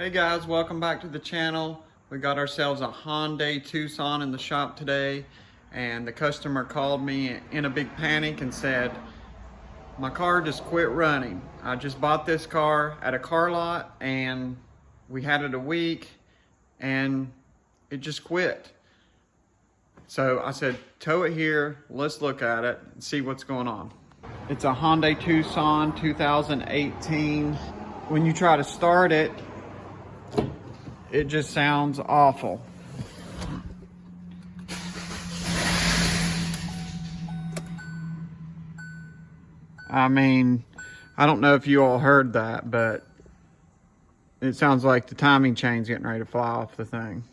Hey guys, welcome back to the channel. We got ourselves a Hyundai Tucson in the shop today, and the customer called me in a big panic and said, my car just quit running. I just bought this car at a car lot and we had it a week and it just quit. So I said, tow it here, let's look at it and see what's going on. It's a Hyundai Tucson 2018. When you try to start it, it just sounds awful. I mean, I don't know if you all heard that, but it sounds like the timing chain's getting ready to fly off the thing.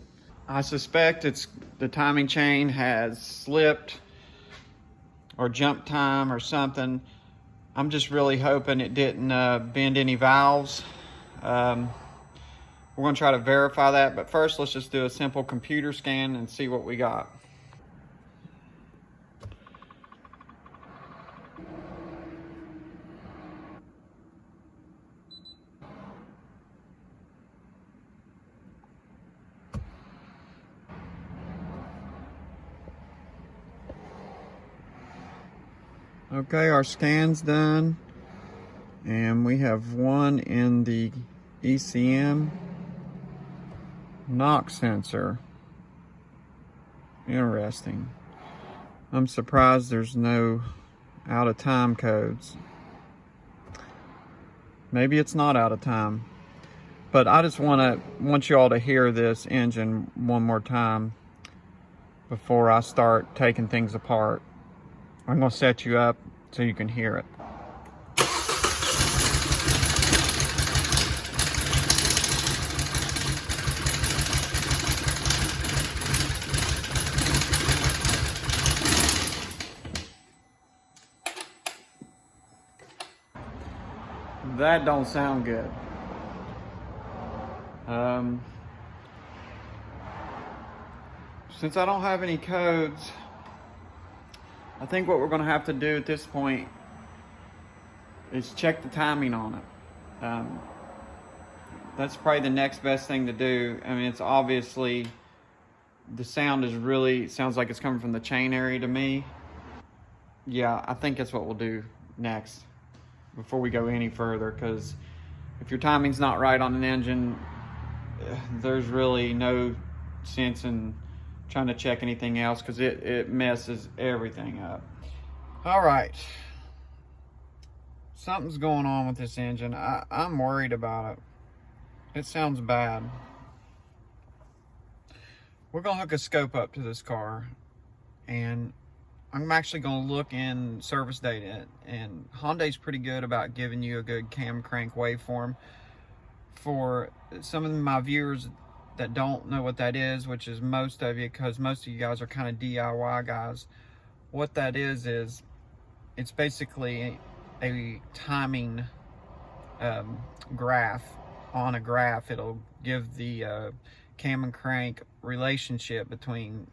I suspect the timing chain has slipped or jump time or something. I'm just really hoping it didn't bend any valves. We're gonna try to verify that, but first let's just do a simple computer scan and see what we got. Okay, our scan's done, and we have one in the ECM knock sensor. Interesting. I'm surprised there's no out of time codes. Maybe it's not out of time, but I just want you all to hear this engine one more time before I start taking things apart. I'm gonna set you up so you can hear it. That don't sound good. Since I don't have any codes, I think what we're gonna have to do at this point is check the timing on it. That's probably the next best thing to do. I mean, it's obviously, the sound sounds like it's coming from the chain area to me. Yeah, I think that's what we'll do next before we go any further, because if your timing's not right on an engine, there's really no sense in trying to check anything else, because it messes everything up. All right, something's going on with this engine. I'm worried about it. It sounds bad. We're gonna hook a scope up to this car, and I'm actually gonna look in service data, and Hyundai's pretty good about giving you a good cam crank waveform. For some of my viewers that don't know what that is, which is most of you, because most of you guys are kind of DIY guys, what that is it's basically a timing graph. On a graph, it'll give the cam and crank relationship between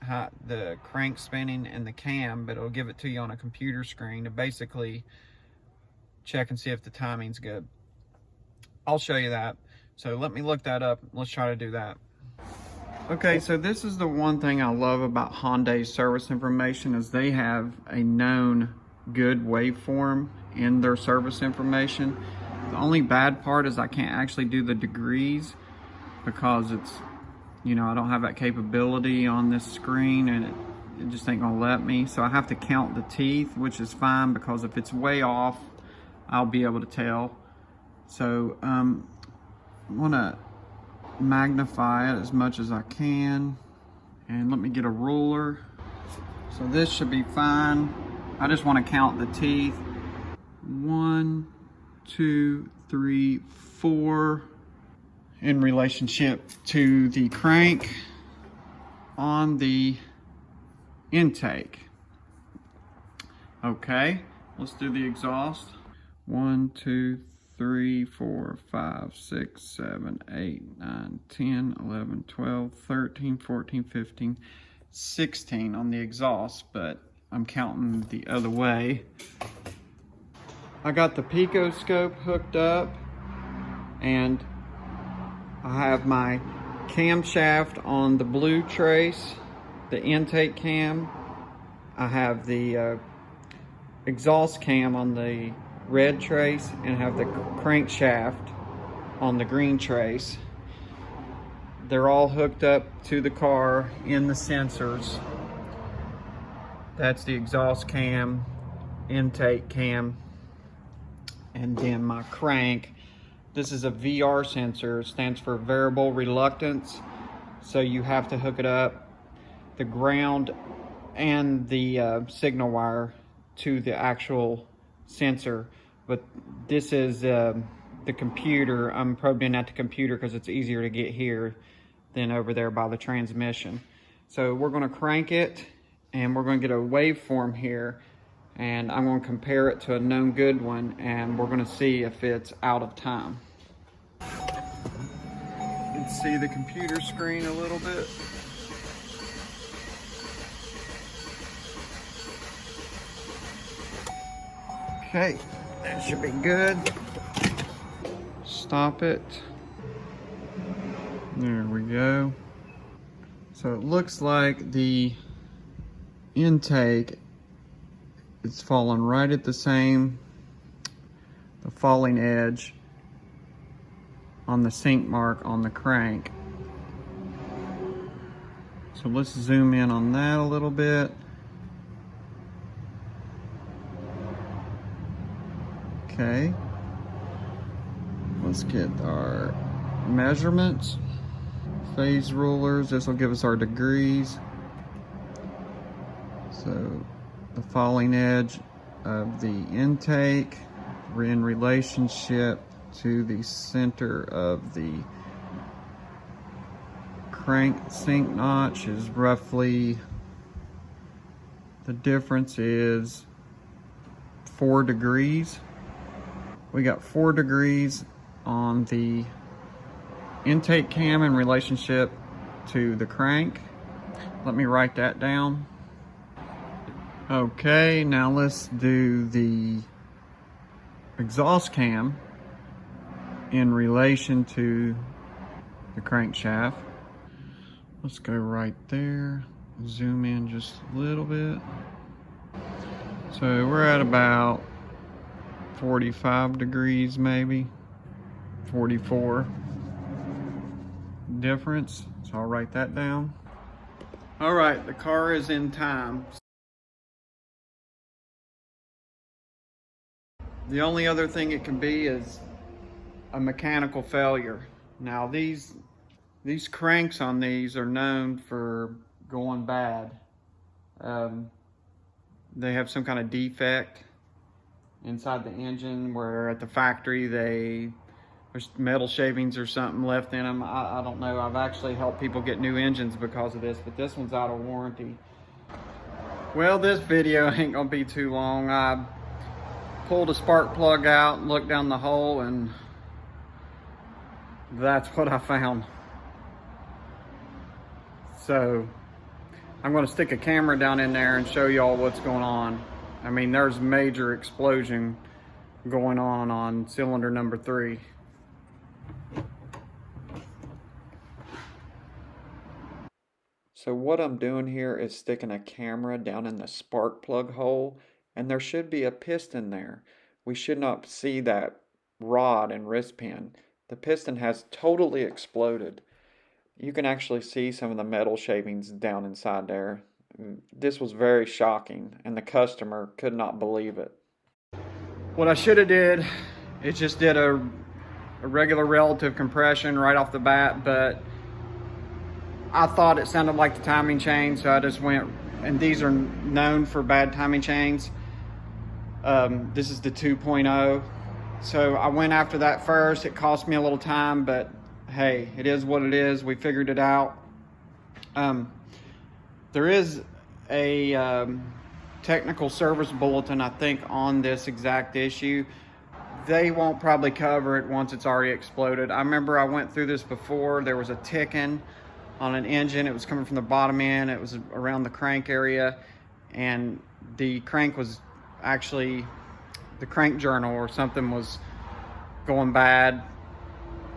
the crank spinning and the cam, but it'll give it to you on a computer screen to basically check and see if the timing's good. I'll show you that. So let me look that up. Let's try to do that. Okay, so this is the one thing I love about Hyundai's service information, is they have a known good waveform in their service information. The only bad part is I can't actually do the degrees, because it's, I don't have that capability on this screen, and it just ain't gonna let me. So I have to count the teeth, which is fine, because if it's way off, I'll be able to tell. So I'm gonna magnify it as much as I can, and let me get a ruler. So this should be fine. I just want to count the teeth. 1, 2, 3, 4 in relationship to the crank on the intake. Okay, let's do the exhaust. 1, 2, 3, 4, 5, 6, 7, 8, 9, 10, 11, 12, 13, 14, 15, 16 on the exhaust, but I'm counting the other way. I got the picoscope hooked up, and I have my camshaft on the blue trace, the intake cam. I have the exhaust cam on the red trace, and have the crankshaft on the green trace. They're all hooked up to the car in the sensors. That's the exhaust cam, intake cam, and then my crank. This is a VR sensor. It stands for variable reluctance. So you have to hook it up, the ground and the signal wire, to the actual sensor. But this is the computer. I'm probed in at the computer because it's easier to get here than over there by the transmission. So we're going to crank it, and we're going to get a waveform here, and I'm going to compare it to a known good one, and we're going to see if it's out of time. You can see the computer screen a little bit. Okay, that should be good. Stop it. There we go. So it looks like the intake is falling right at the falling edge on the sink mark on the crank. So let's zoom in on that a little bit. Okay. Let's get our measurements. Phase rulers. This will give us our degrees. So the falling edge of the intake in relationship to the center of the crank sink notch is roughly, the difference is 4 degrees. We got 4 degrees on the intake cam in relationship to the crank. Let me write that down. Okay, now let's do the exhaust cam in relation to the crankshaft. Let's go right there. Zoom in just a little bit. So we're at about 45 degrees, maybe 44 difference. So I'll write that down. All right, the car is in time. The only other thing it can be is a mechanical failure. Now these cranks on these are known for going bad. They have some kind of defect inside the engine, where at the factory there's metal shavings or something left in them. I don't know. I've actually helped people get new engines because of this, but this one's out of warranty. Well, this video ain't gonna be too long. I pulled a spark plug out and looked down the hole, and that's what I found. So I'm going to stick a camera down in there and show y'all what's going on. I mean, there's major explosion going on cylinder number 3. So what I'm doing here is sticking a camera down in the spark plug hole, and there should be a piston there. We should not see that rod and wrist pin. The piston has totally exploded. You can actually see some of the metal shavings down inside there. This was very shocking, and the customer could not believe it. What I should have did is just did a regular relative compression right off the bat, but I thought it sounded like the timing chain, so I just went, and these are known for bad timing chains. This is the 2.0. So I went after that first. It cost me a little time, but hey, it is what it is. We figured it out. There is a technical service bulletin, I think, on this exact issue. They won't probably cover it once it's already exploded. I remember I went through this before. There was a ticking on an engine. It was coming from the bottom end. It was around the crank area, and the crank was actually, the crank journal or something was going bad,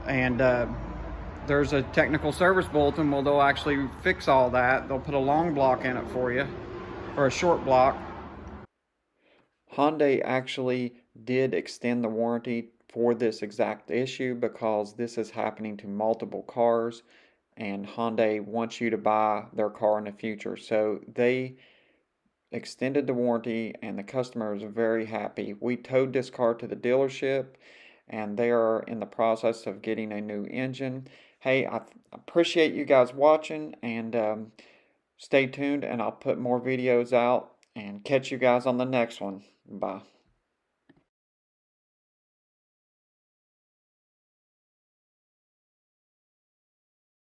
and there's a technical service bulletin where they'll actually fix all that. They'll put a long block in it for you, or a short block. Hyundai actually did extend the warranty for this exact issue because this is happening to multiple cars, and Hyundai wants you to buy their car in the future. So they extended the warranty, and the customer is very happy. We towed this car to the dealership, and they are in the process of getting a new engine. Hey, I appreciate you guys watching, and stay tuned, and I'll put more videos out and catch you guys on the next one. Bye.